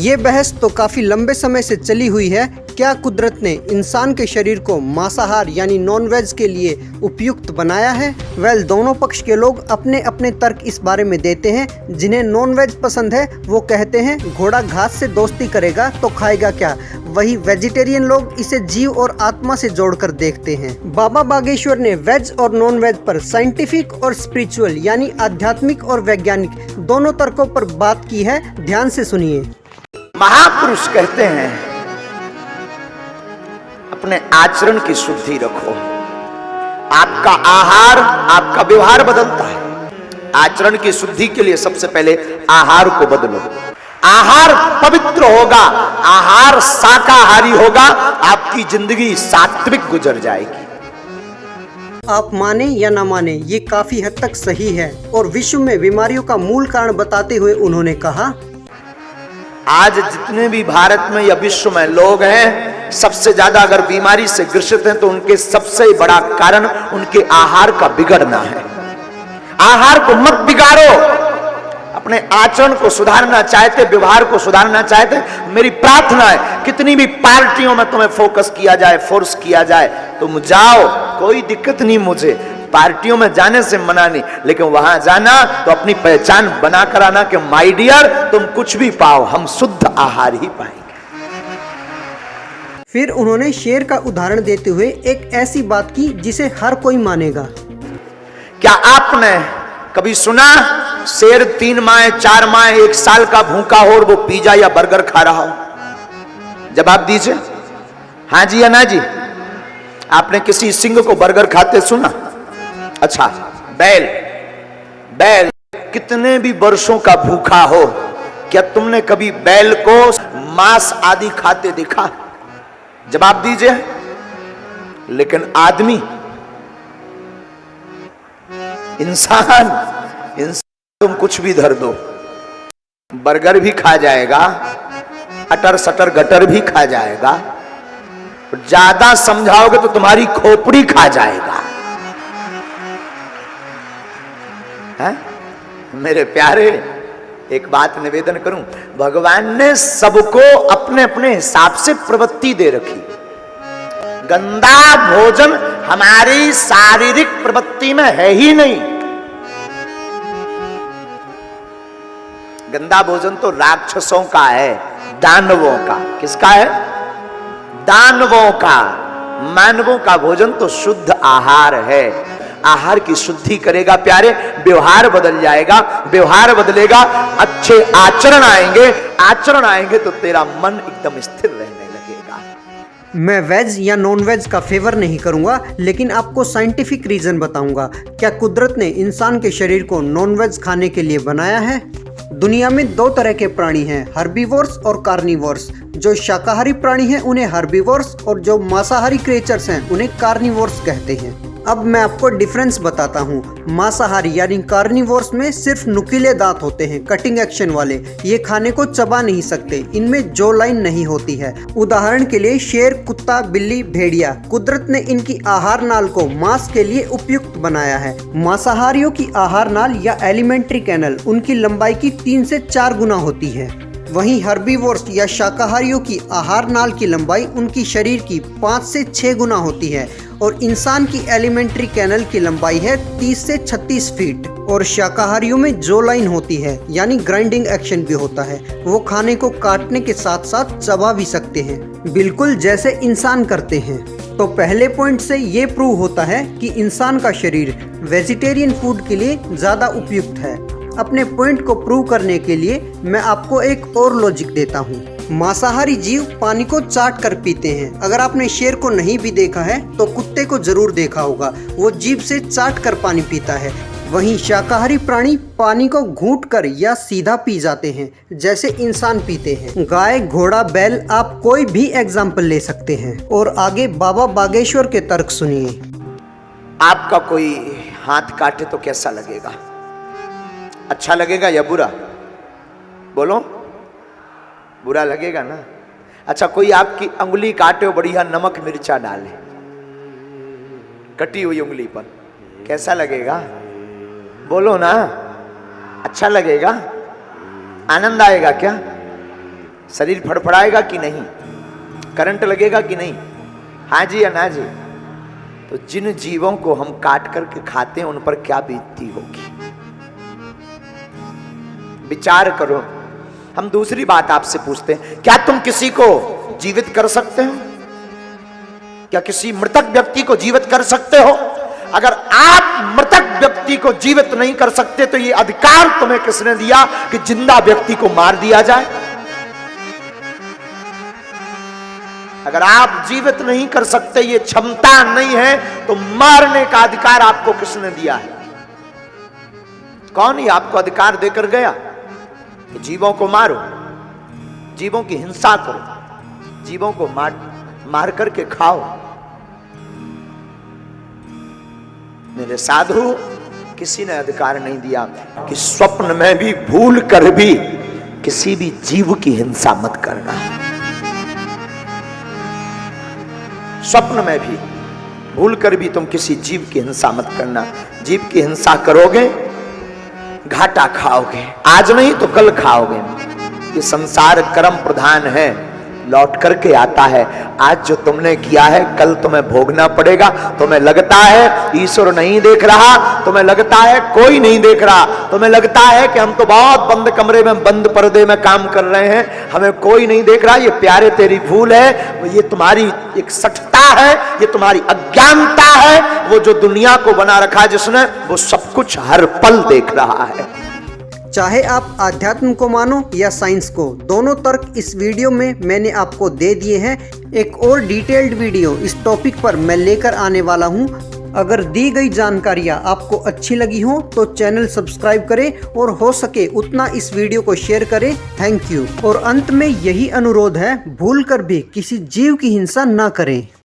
ये बहस तो काफी लंबे समय से चली हुई है। क्या कुदरत ने इंसान के शरीर को मांसाहार यानी नॉन वेज के लिए उपयुक्त बनाया है? दोनों पक्ष के लोग अपने अपने तर्क इस बारे में देते हैं। जिन्हें नॉन वेज पसंद है वो कहते हैं घोड़ा घास से दोस्ती करेगा तो खाएगा क्या। वही वेजिटेरियन लोग इसे जीव और आत्मा से जोड़कर देखते हैं। बाबा बागेश्वर ने वेज और नॉन वेज पर साइंटिफिक और स्पिरिचुअल यानी आध्यात्मिक और वैज्ञानिक दोनों तर्कों पर बात की है। ध्यान से सुनिए। महापुरुष कहते हैं अपने आचरण की शुद्धि रखो। आपका आहार आपका व्यवहार बदलता है। आचरण की शुद्धि के लिए सबसे पहले आहार को बदलो। आहार पवित्र होगा, आहार शाकाहारी होगा, आपकी जिंदगी सात्विक गुजर जाएगी। आप माने या ना माने ये काफी हद तक सही है और विश्व में बीमारियों का मूल कारण बताते हुए उन्होंने कहा, आज जितने भी भारत में या विश्व में लोग हैं, सबसे ज्यादा अगर बीमारी से ग्रसित हैं तो उनके सबसे बड़ा कारण उनके आहार का बिगड़ना है। आहार को मत बिगाड़ो। अपने आचरण को सुधारना चाहते, व्यवहार को सुधारना चाहते, मेरी प्रार्थना है कितनी भी पार्टियों में तुम्हें फोकस किया जाए, फोर्स किया जाए, तुम जाओ, कोई दिक्कत नहीं मुझे। पार्टियों में जाने से मना नहीं, लेकिन वहां जाना तो अपनी पहचान बनाकर आना कि माय डियर तुम कुछ भी पाओ, हम शुद्ध आहार ही पाएंगे। फिर उन्होंने शेर का उदाहरण देते हुए एक ऐसी बात की जिसे हर कोई मानेगा। क्या आपने कभी सुना शेर 3 माह 4 माह 1 साल का भूखा हो और वो पिज्जा या बर्गर खा रहा हो? जवाब दीजिए, हाँ जी या ना जी। आपने किसी सिंह को बर्गर खाते सुना? अच्छा, बैल कितने भी वर्षों का भूखा हो, क्या तुमने कभी बैल को मांस आदि खाते देखा? जवाब दीजिए। लेकिन आदमी, इंसान तुम कुछ भी धर दो, बर्गर भी खा जाएगा, अटर सटर गटर भी खा जाएगा, ज्यादा समझाओगे तो तुम्हारी खोपड़ी खा जाएगा। है? मेरे प्यारे, एक बात निवेदन करूं, भगवान ने सबको अपने अपने हिसाब से प्रवृत्ति दे रखी। गंदा भोजन हमारी शारीरिक प्रवृत्ति में है ही नहीं। गंदा भोजन तो राक्षसों का है, दानवों का। किसका है? दानवों का। मानवों का भोजन तो शुद्ध आहार है। आहार की शुद्धि करेगा प्यारे, व्यवहार बदल जाएगा। व्यवहार बदलेगा, अच्छे आचरण आएंगे। आचरण आएंगे तो तेरा मन एकदम स्थिर रहने लगेगा। मैं वेज या नॉन वेज का फेवर नहीं करूंगा, लेकिन आपको साइंटिफिक रीजन बताऊंगा। क्या कुदरत ने इंसान के शरीर को नॉन वेज खाने के लिए बनाया है? दुनिया में 2 तरह के प्राणी हैं, हर्बीवोर्स और कार्निवोर्स। जो शाकाहारी प्राणी हैं उन्हें हर्बीवोर्स और जो मांसाहारी क्रिएचर्स हैं उन्हें कार्निवोर्स कहते हैं। अब मैं आपको डिफरेंस बताता हूँ। मांसाहारी यानी कार्निवोर्स में सिर्फ नुकीले दांत होते हैं, कटिंग एक्शन वाले। ये खाने को चबा नहीं सकते, इनमें जो लाइन नहीं होती है। उदाहरण के लिए शेर, कुत्ता, बिल्ली, भेड़िया। कुदरत ने इनकी आहार नाल को मांस के लिए उपयुक्त बनाया है। मांसाहारियों की आहार नाल या एलिमेंट्री कैनल उनकी लंबाई की 3 से 4 गुना होती है। वहीं हर्बीवोर्स या शाकाहारियों की आहार नाल की लंबाई उनकी शरीर की 5 से 6 गुना होती है और इंसान की एलिमेंट्री कैनल की लंबाई है 30 से 36 फीट। और शाकाहारियों में जो लाइन होती है यानी ग्राइंडिंग एक्शन भी होता है। वो खाने को काटने के साथ साथ चबा भी सकते हैं, बिल्कुल जैसे इंसान करते हैं। तो पहले पॉइंट से ये प्रूव होता है कि इंसान का शरीर वेजिटेरियन फूड के लिए ज़्यादा उपयुक्त है। अपने पॉइंट को प्रूव करने के लिए मैं आपको एक और लॉजिक देता हूँ। मांसाहारी जीव पानी को चाट कर पीते हैं। अगर आपने शेर को नहीं भी देखा है तो कुत्ते को जरूर देखा होगा, वो जीभ से चाट कर पानी पीता है। वहीं शाकाहारी प्राणी पानी को घूंट कर या सीधा पी जाते हैं जैसे इंसान पीते हैं। गाय, घोड़ा, बैल, आप कोई भी एग्जाम्पल ले सकते हैं। और आगे बाबा बागेश्वर के तर्क सुनिए। आपका कोई हाथ काटे तो कैसा लगेगा? अच्छा लगेगा या बुरा? बोलो, बुरा लगेगा ना। अच्छा, कोई आपकी उंगली काटे, बढ़िया नमक मिर्चा डाले कटी हुई उंगली पर, कैसा लगेगा? बोलो ना, अच्छा लगेगा? आनंद आएगा क्या? शरीर फड़फड़ाएगा कि नहीं, करंट लगेगा कि नहीं, हाँ जी या ना जी। तो जिन जीवों को हम काट करके खाते हैं उन पर क्या बीतती होगी, विचार करो। हम दूसरी बात आपसे पूछते हैं, क्या तुम किसी को जीवित कर सकते हो? क्या किसी मृतक व्यक्ति को जीवित कर सकते हो? अगर आप मृतक व्यक्ति को जीवित नहीं कर सकते तो ये अधिकार तुम्हें किसने दिया कि जिंदा व्यक्ति को मार दिया जाए? अगर आप जीवित नहीं कर सकते, ये क्षमता नहीं है, तो मारने का अधिकार आपको किसने दिया है? कौन ही आपको अधिकार देकर गया कि जीवों को मारो, जीवों की हिंसा करो, जीवों को मार करके खाओ? मेरे साधु, किसी ने अधिकार नहीं दिया कि स्वप्न में भी भूल कर भी किसी भी जीव की हिंसा मत करना। स्वप्न में भी भूल कर भी तुम किसी जीव की हिंसा मत करना। जीव की हिंसा करोगे घाटा खाओगे, आज नहीं तो कल खाओगे। ये संसार कर्म प्रधान है, लौट करके आता है। आज जो तुमने किया है कल तुम्हें भोगना पड़ेगा। तुम्हें लगता है ईश्वर नहीं देख रहा, तुम्हें लगता है कोई नहीं देख रहा, तुम्हें लगता है कि हम तो बहुत बंद कमरे में बंद पर्दे में काम कर रहे हैं, हमें कोई नहीं देख रहा। ये प्यारे तेरी भूल है, ये तुम्हारी एक सठता है, ये तुम्हारी अज्ञानता है। वो जो दुनिया को बना रखा जिसने, वो सब कुछ हर पल देख रहा है। चाहे आप अध्यात्म को मानो या साइंस को, दोनों तर्क इस वीडियो में मैंने आपको दे दिए हैं। एक और डिटेल्ड वीडियो इस टॉपिक पर मैं लेकर आने वाला हूं। अगर दी गई जानकारियां आपको अच्छी लगी हो तो चैनल सब्सक्राइब करें और हो सके उतना इस वीडियो को शेयर करें। Thank you. और अंत में यही अनुरोध है, भूल कर भी किसी जीव की हिंसा ना करें।